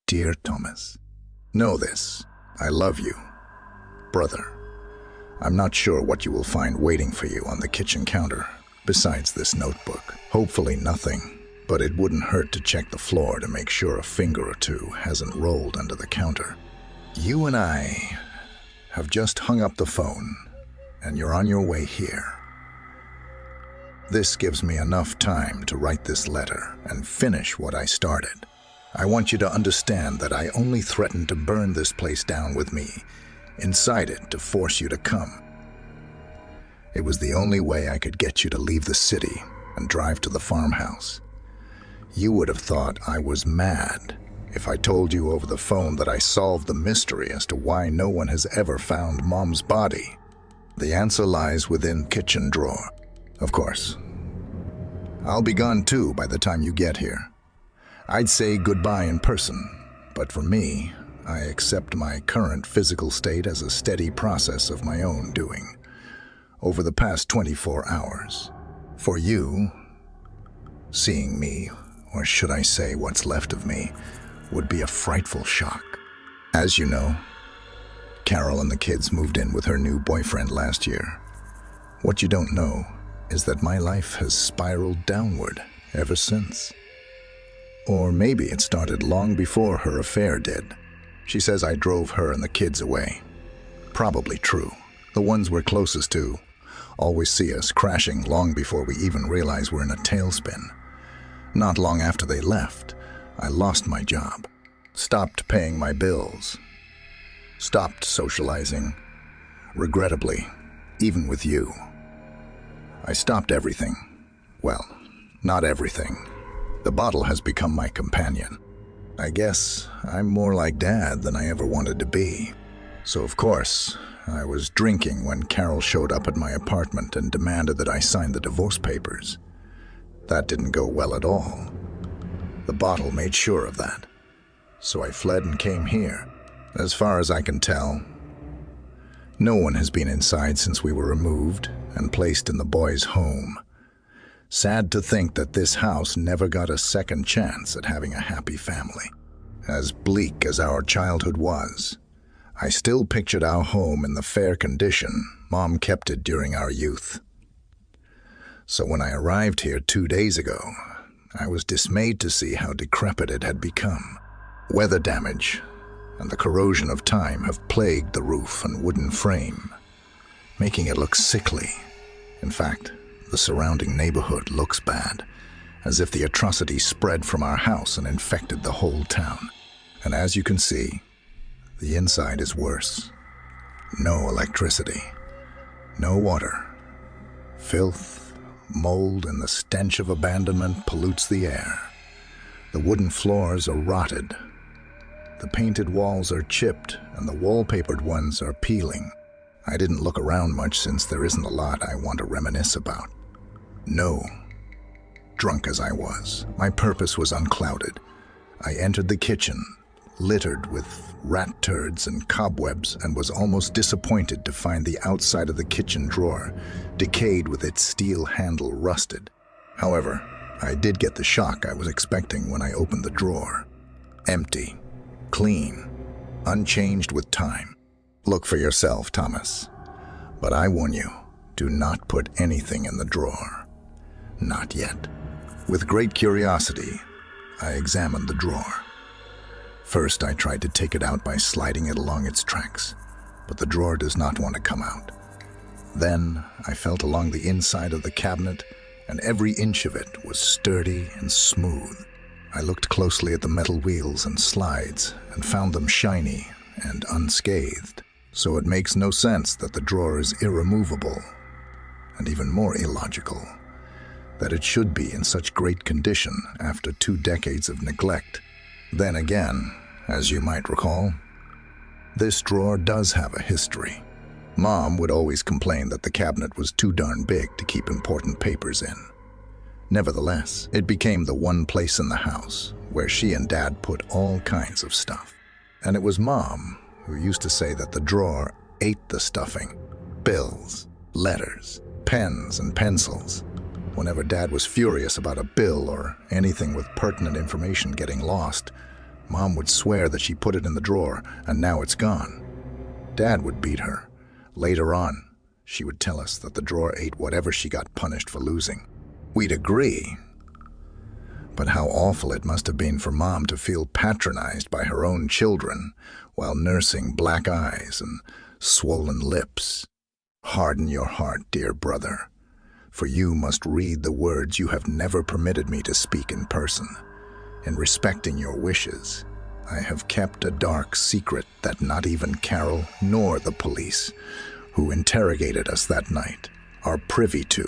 Dear Thomas, know this, I love you. Brother, I'm not sure what you will find waiting for you on the kitchen counter, besides this notebook. Hopefully nothing, but it wouldn't hurt to check the floor to make sure a finger or two hasn't rolled under the counter. You and I have just hung up the phone, and you're on your way here. This gives me enough time to write this letter and finish what I started. I want you to understand that I only threatened to burn this place down with me inside it to force you to come. It was the only way I could get you to leave the city and drive to the farmhouse. You would have thought I was mad if I told you over the phone that I solved the mystery as to why no one has ever found Mom's body. The answer lies within the kitchen drawer. Of course, I'll be gone too by the time you get here. I'd say goodbye in person, but for me, I accept my current physical state as a steady process of my own doing over the past 24 hours. For you, seeing me, or should I say what's left of me, would be a frightful shock. As you know, Carol and the kids moved in with her new boyfriend last year. What you don't know is that my life has spiraled downward ever since. Or maybe it started long before her affair did. She says I drove her and the kids away. Probably true. The ones we're closest to always see us crashing long before we even realize we're in a tailspin. Not long after they left, I lost my job, stopped paying my bills, stopped socializing, regrettably, even with you. I stopped everything. Well, not everything. The bottle has become my companion. I guess I'm more like Dad than I ever wanted to be. So of course, I was drinking when Carol showed up at my apartment and demanded that I sign the divorce papers. That didn't go well at all. The bottle made sure of that. So I fled and came here. As far as I can tell, no one has been inside since we were removed and placed in the boys' home. Sad to think that this house never got a second chance at having a happy family. As bleak as our childhood was, I still pictured our home in the fair condition Mom kept it during our youth. So when I arrived here 2 days ago, I was dismayed to see how decrepit it had become. Weather damage and the corrosion of time have plagued the roof and wooden frame, making it look sickly. In fact, the surrounding neighborhood looks bad, as if the atrocity spread from our house and infected the whole town. And as you can see, the inside is worse. No electricity, no water. Filth, mold, and the stench of abandonment pollutes the air. The wooden floors are rotted. The painted walls are chipped, and the wallpapered ones are peeling. I didn't look around much since there isn't a lot I want to reminisce about. No. Drunk as I was, my purpose was unclouded. I entered the kitchen, littered with rat turds and cobwebs, and was almost disappointed to find the outside of the kitchen drawer decayed with its steel handle rusted. However, I did get the shock I was expecting when I opened the drawer. Empty, clean, unchanged with time. Look for yourself, Thomas. But I warn you, do not put anything in the drawer. Not yet. With great curiosity, I examined the drawer. First, I tried to take it out by sliding it along its tracks, but the drawer does not want to come out. Then, I felt along the inside of the cabinet, and every inch of it was sturdy and smooth. I looked closely at the metal wheels and slides and found them shiny and unscathed. So it makes no sense that the drawer is irremovable, and even more illogical, that it should be in such great condition after 2 decades of neglect. Then again, as you might recall, this drawer does have a history. Mom would always complain that the cabinet was too darn big to keep important papers in. Nevertheless, it became the one place in the house where she and Dad put all kinds of stuff. And it was Mom who used to say that the drawer ate the stuffing. Bills, letters, pens, and pencils. Whenever Dad was furious about a bill or anything with pertinent information getting lost, Mom would swear that she put it in the drawer and now it's gone. Dad would beat her. Later on, she would tell us that the drawer ate whatever she got punished for losing. We'd agree. But how awful it must have been for Mom to feel patronized by her own children while nursing black eyes and swollen lips. Harden your heart, dear brother, for you must read the words you have never permitted me to speak in person. In respecting your wishes, I have kept a dark secret that not even Carol nor the police, who interrogated us that night, are privy to.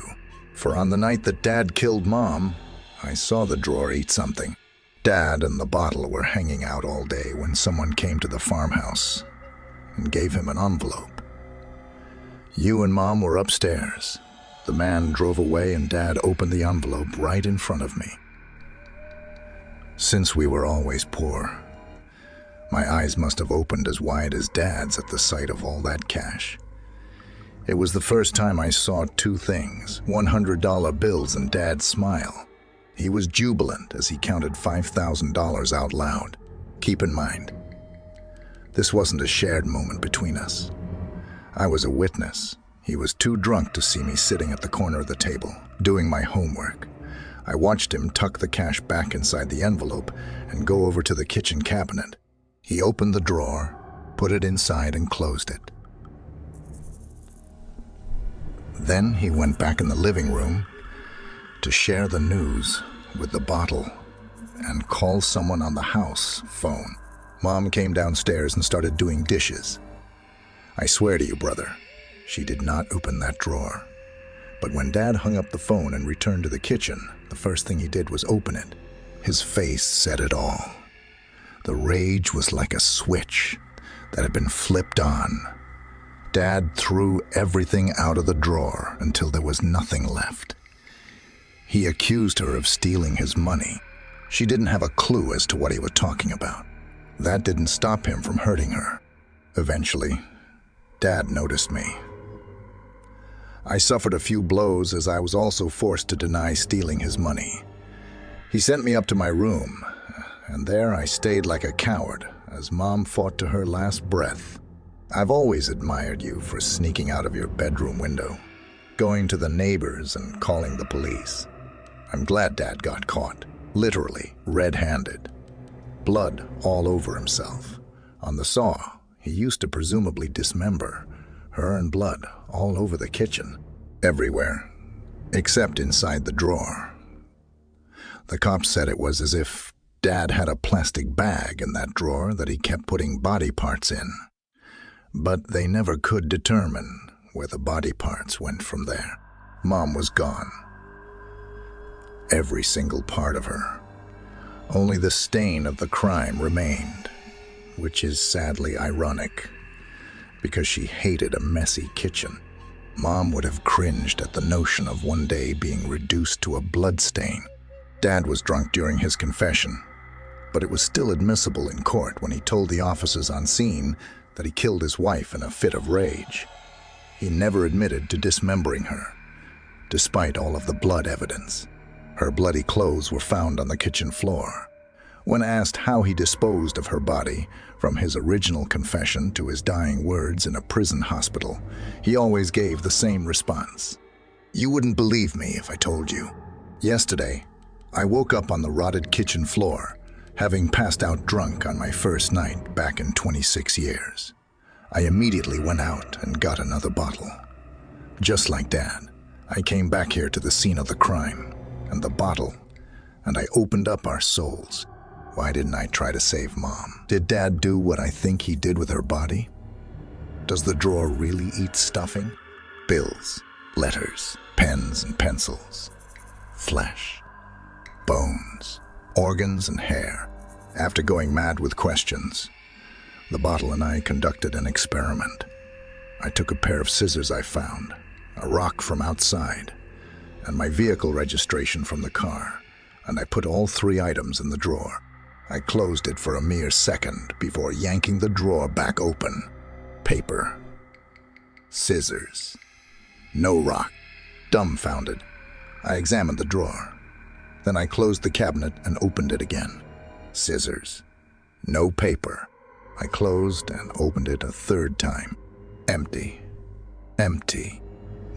For on the night that Dad killed Mom, I saw the drawer eat something. Dad and the bottle were hanging out all day when someone came to the farmhouse and gave him an envelope. You and Mom were upstairs. The man drove away and Dad opened the envelope right in front of me. Since we were always poor, my eyes must have opened as wide as Dad's at the sight of all that cash. It was the first time I saw two things, $100 bills and Dad's smile. He was jubilant as he counted $5,000 out loud. Keep in mind, this wasn't a shared moment between us. I was a witness. He was too drunk to see me sitting at the corner of the table, doing my homework. I watched him tuck the cash back inside the envelope and go over to the kitchen cabinet. He opened the drawer, put it inside and closed it. Then he went back in the living room to share the news with the bottle and call someone on the house phone. Mom came downstairs and started doing dishes. I swear to you, brother, she did not open that drawer. But when Dad hung up the phone and returned to the kitchen, the first thing he did was open it. His face said it all. The rage was like a switch that had been flipped on. Dad threw everything out of the drawer until there was nothing left. He accused her of stealing his money. She didn't have a clue as to what he was talking about. That didn't stop him from hurting her. Eventually, Dad noticed me. I suffered a few blows as I was also forced to deny stealing his money. He sent me up to my room, and there I stayed like a coward as Mom fought to her last breath. I've always admired you for sneaking out of your bedroom window, going to the neighbors and calling the police. I'm glad Dad got caught, literally red-handed. Blood all over himself. On the saw, he used to presumably dismember her, and blood all over the kitchen, everywhere, except inside the drawer. The cops said it was as if Dad had a plastic bag in that drawer that he kept putting body parts in. But they never could determine where the body parts went from there. Mom was gone. Every single part of her. Only the stain of the crime remained, which is sadly ironic, because she hated a messy kitchen. Mom would have cringed at the notion of one day being reduced to a bloodstain. Dad was drunk during his confession, but it was still admissible in court when he told the officers on scene that he killed his wife in a fit of rage. He never admitted to dismembering her, despite all of the blood evidence. Her bloody clothes were found on the kitchen floor. When asked how he disposed of her body, from his original confession to his dying words in a prison hospital, he always gave the same response. You wouldn't believe me if I told you. Yesterday, I woke up on the rotted kitchen floor, having passed out drunk on my first night back in 26 years. I immediately went out and got another bottle. Just like Dad, I came back here to the scene of the crime, and the bottle, and I opened up our souls. Why didn't I try to save Mom? Did Dad do what I think he did with her body? Does the drawer really eat stuffing? Bills, letters, pens and pencils, flesh, bones, organs and hair. After going mad with questions, the bottle and I conducted an experiment. I took a pair of scissors I found, a rock from outside, and my vehicle registration from the car, and I put all three items in the drawer. I closed it for a mere second before yanking the drawer back open. Paper. Scissors. No rock. Dumbfounded, I examined the drawer. Then I closed the cabinet and opened it again. Scissors. No paper. I closed and opened it a third time. Empty. Empty.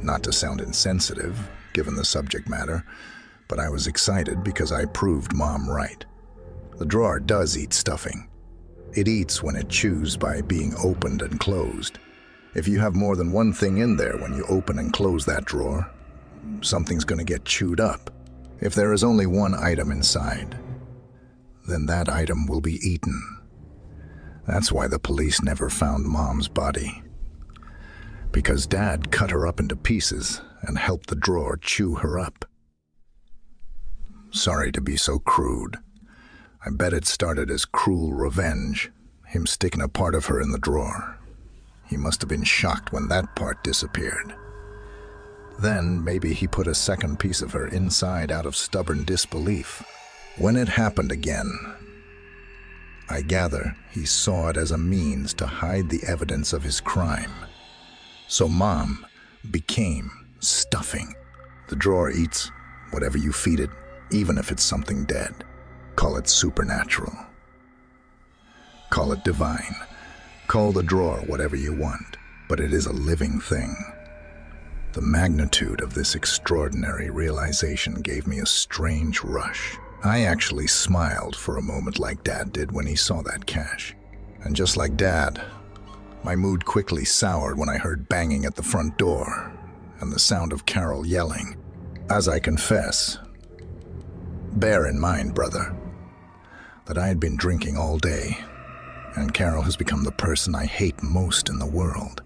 Not to sound insensitive, given the subject matter, but I was excited because I proved Mom right. The drawer does eat stuffing. It eats when it chews by being opened and closed. If you have more than one thing in there when you open and close that drawer, something's going to get chewed up. If there is only one item inside, then that item will be eaten. That's why the police never found Mom's body. Because Dad cut her up into pieces and helped the drawer chew her up. Sorry to be so crude. I bet it started as cruel revenge, him sticking a part of her in the drawer. He must have been shocked when that part disappeared. Then maybe he put a second piece of her inside out of stubborn disbelief. When it happened again, I gather he saw it as a means to hide the evidence of his crime. So Mom became stuffing. The drawer eats whatever you feed it, even if it's something dead. Call it supernatural. Call it divine. Call the drawer whatever you want, but it is a living thing. The magnitude of this extraordinary realization gave me a strange rush. I actually smiled for a moment like Dad did when he saw that cash. And just like Dad, my mood quickly soured when I heard banging at the front door and the sound of Carol yelling. As I confess, bear in mind, brother, that I had been drinking all day, and Carol has become the person I hate most in the world.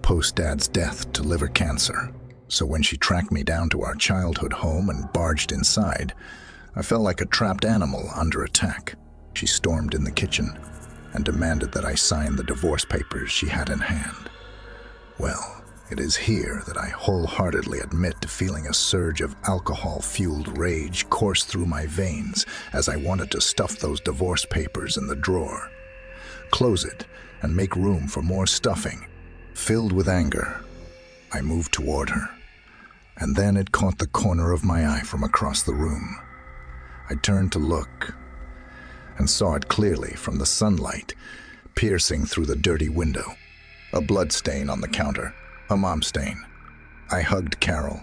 Post-Dad's death to liver cancer, so when she tracked me down to our childhood home and barged inside, I felt like a trapped animal under attack. She stormed in the kitchen and demanded that I sign the divorce papers she had in hand. Well, it is here that I wholeheartedly admit to feeling a surge of alcohol-fueled rage course through my veins as I wanted to stuff those divorce papers in the drawer, close it, and make room for more stuffing. Filled with anger, I moved toward her, and then it caught the corner of my eye from across the room. I turned to look and saw it clearly from the sunlight piercing through the dirty window. A blood stain on the counter. A mom stain. I hugged Carol,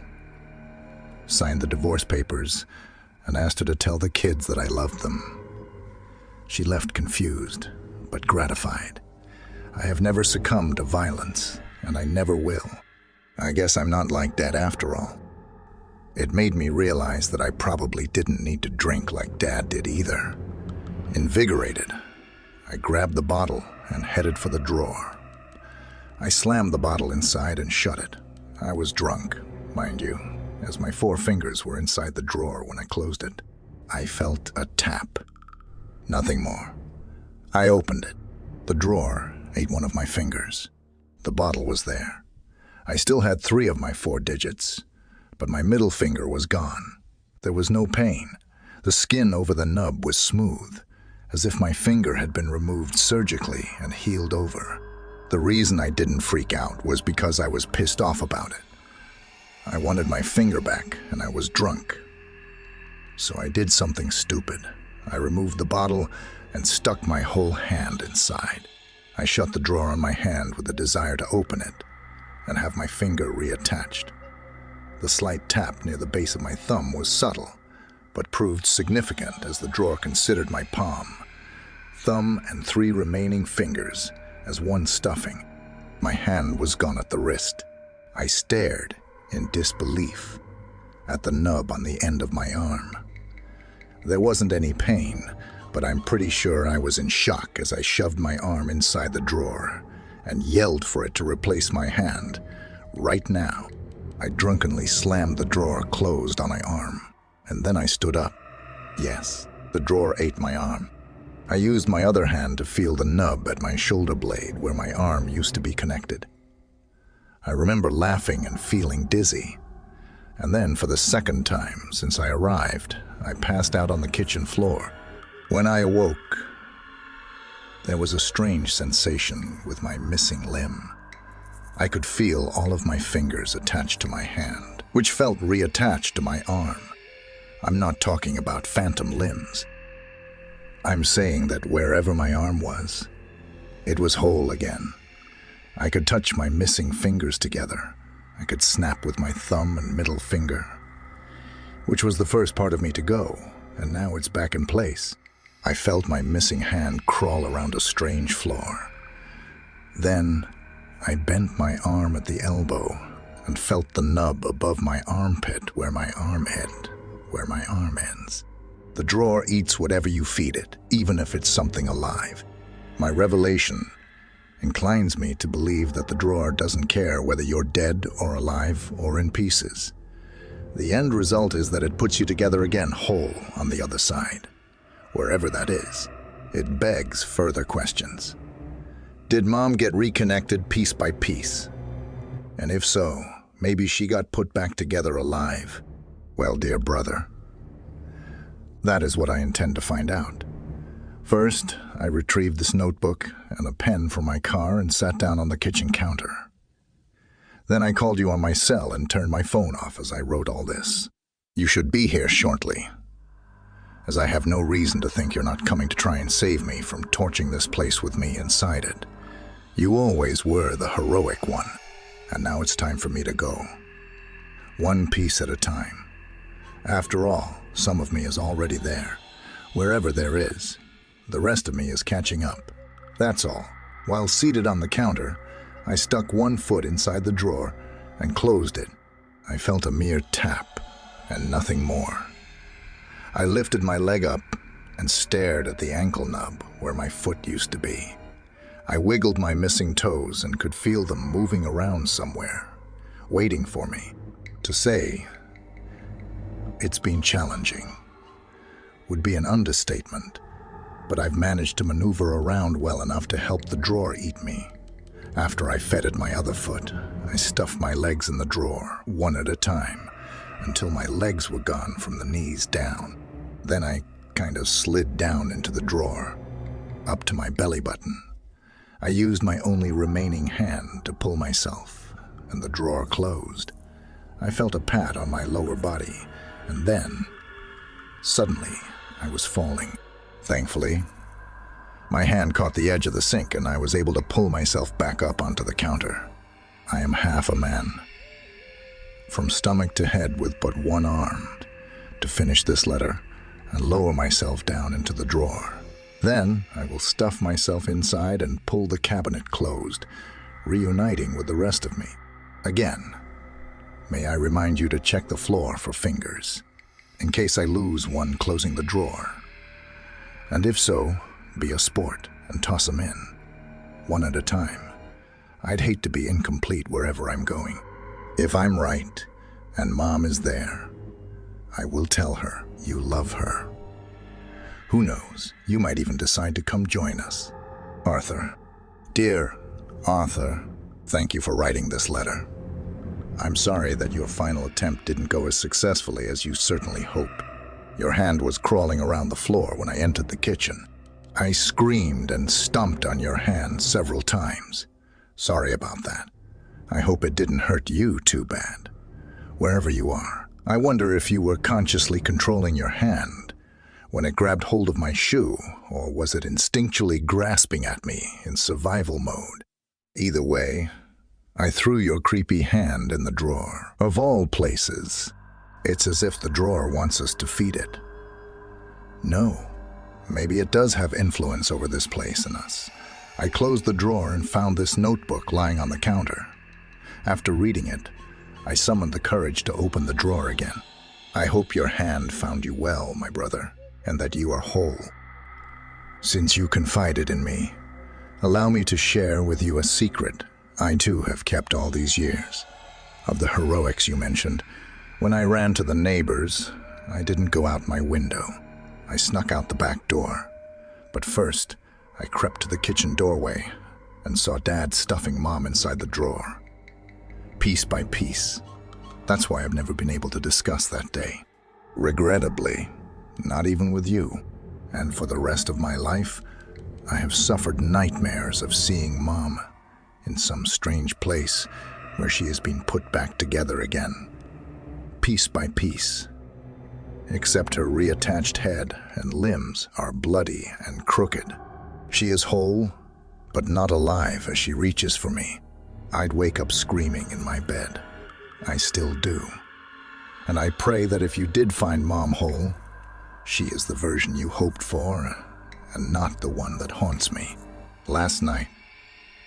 signed the divorce papers, and asked her to tell the kids that I loved them. She left confused, but gratified. I have never succumbed to violence, and I never will. I guess I'm not like Dad after all. It made me realize that I probably didn't need to drink like Dad did either. Invigorated, I grabbed the bottle and headed for the drawer. I slammed the bottle inside and shut it. I was drunk, mind you, as my 4 fingers were inside the drawer when I closed it. I felt a tap. Nothing more. I opened it. The drawer ate one of my fingers. The bottle was there. I still had 3 of my 4 digits, but my middle finger was gone. There was no pain. The skin over the nub was smooth, as if my finger had been removed surgically and healed over. The reason I didn't freak out was because I was pissed off about it. I wanted my finger back, and I was drunk. So I did something stupid. I removed the bottle and stuck my whole hand inside. I shut the drawer on my hand with the desire to open it and have my finger reattached. The slight tap near the base of my thumb was subtle, but proved significant as the drawer considered my palm, thumb, and 3 remaining fingers as one stuffing. My hand was gone at the wrist. I stared in disbelief at the nub on the end of my arm. There wasn't any pain, but I'm pretty sure I was in shock as I shoved my arm inside the drawer and yelled for it to replace my hand. Right now, I drunkenly slammed the drawer closed on my arm, and then I stood up. Yes, the drawer ate my arm. I used my other hand to feel the nub at my shoulder blade where my arm used to be connected. I remember laughing and feeling dizzy. And then, for the second time since I arrived, I passed out on the kitchen floor. When I awoke, there was a strange sensation with my missing limb. I could feel all of my fingers attached to my hand, which felt reattached to my arm. I'm not talking about phantom limbs. I'm saying that wherever my arm was, it was whole again. I could touch my missing fingers together. I could snap with my thumb and middle finger, which was the first part of me to go, and now it's back in place. I felt my missing hand crawl around a strange floor. Then I bent my arm at the elbow and felt the nub above my armpit where my arm ends. The drawer eats whatever you feed it, even if it's something alive. My revelation inclines me to believe that the drawer doesn't care whether you're dead or alive or in pieces. The end result is that it puts you together again whole on the other side. Wherever that is, it begs further questions. Did Mom get reconnected piece by piece? And if so, maybe she got put back together alive. Well, dear brother, that is what I intend to find out. First, I retrieved this notebook and a pen from my car and sat down on the kitchen counter. Then I called you on my cell and turned my phone off as I wrote all this. You should be here shortly, as I have no reason to think you're not coming to try and save me from torching this place with me inside it. You always were the heroic one, and now it's time for me to go. One piece at a time. After all, some of me is already there, wherever there is. The rest of me is catching up. That's all. While seated on the counter, I stuck one foot inside the drawer and closed it. I felt a mere tap and nothing more. I lifted my leg up and stared at the ankle nub where my foot used to be. I wiggled my missing toes and could feel them moving around somewhere, waiting for me. To say it's been challenging would be an understatement, but I've managed to maneuver around well enough to help the drawer eat me. After I fed it my other foot, I stuffed my legs in the drawer, one at a time, until my legs were gone from the knees down. Then I kind of slid down into the drawer, up to my belly button. I used my only remaining hand to pull myself, and the drawer closed. I felt a pat on my lower body, and then, suddenly, I was falling. Thankfully, my hand caught the edge of the sink and I was able to pull myself back up onto the counter. I am half a man, from stomach to head with but one arm, to finish this letter and lower myself down into the drawer. Then I will stuff myself inside and pull the cabinet closed, reuniting with the rest of me. Again, may I remind you to check the floor for fingers, in case I lose one closing the drawer. And if so, be a sport and toss them in, one at a time. I'd hate to be incomplete wherever I'm going. If I'm right, and Mom is there, I will tell her you love her. Who knows, you might even decide to come join us. Arthur. Dear Arthur, thank you for writing this letter. I'm sorry that your final attempt didn't go as successfully as you certainly hoped. Your hand was crawling around the floor when I entered the kitchen. I screamed and stomped on your hand several times. Sorry about that. I hope it didn't hurt you too bad. Wherever you are, I wonder if you were consciously controlling your hand when it grabbed hold of my shoe, or was it instinctually grasping at me in survival mode? Either way, I threw your creepy hand in the drawer. Of all places, it's as if the drawer wants us to feed it. No, maybe it does have influence over this place and us. I closed the drawer and found this notebook lying on the counter. After reading it, I summoned the courage to open the drawer again. I hope your hand found you well, my brother, and that you are whole. Since you confided in me, allow me to share with you a secret I too have kept all these years. Of the heroics you mentioned, when I ran to the neighbors, I didn't go out my window. I snuck out the back door. But first, I crept to the kitchen doorway and saw Dad stuffing Mom inside the drawer. Piece by piece. That's why I've never been able to discuss that day. Regrettably, not even with you. And for the rest of my life, I have suffered nightmares of seeing Mom in some strange place where she has been put back together again, piece by piece. except her reattached head and limbs are bloody and crooked. She is whole, but not alive as she reaches for me. I'd wake up screaming in my bed. I still do. And I pray that if you did find Mom whole, she is the version you hoped for and not the one that haunts me. Last night,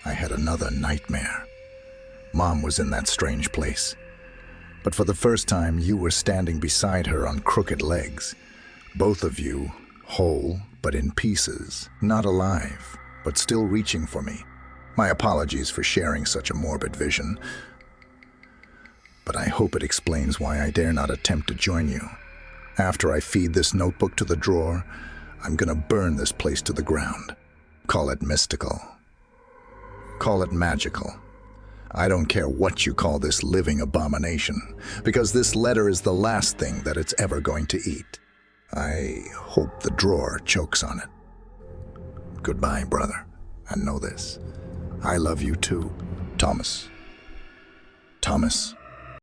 I had another nightmare. Mom was in that strange place. But for the first time, you were standing beside her on crooked legs. Both of you, whole but in pieces, not alive, but still reaching for me. My apologies for sharing such a morbid vision, but I hope it explains why I dare not attempt to join you. After I feed this notebook to the drawer, I'm gonna burn this place to the ground. Call it mystical. Call it magical. I don't care what you call this living abomination, because this letter is the last thing that it's ever going to eat. I hope the drawer chokes on it. Goodbye, brother, and know this. I love you too, Thomas. Thomas.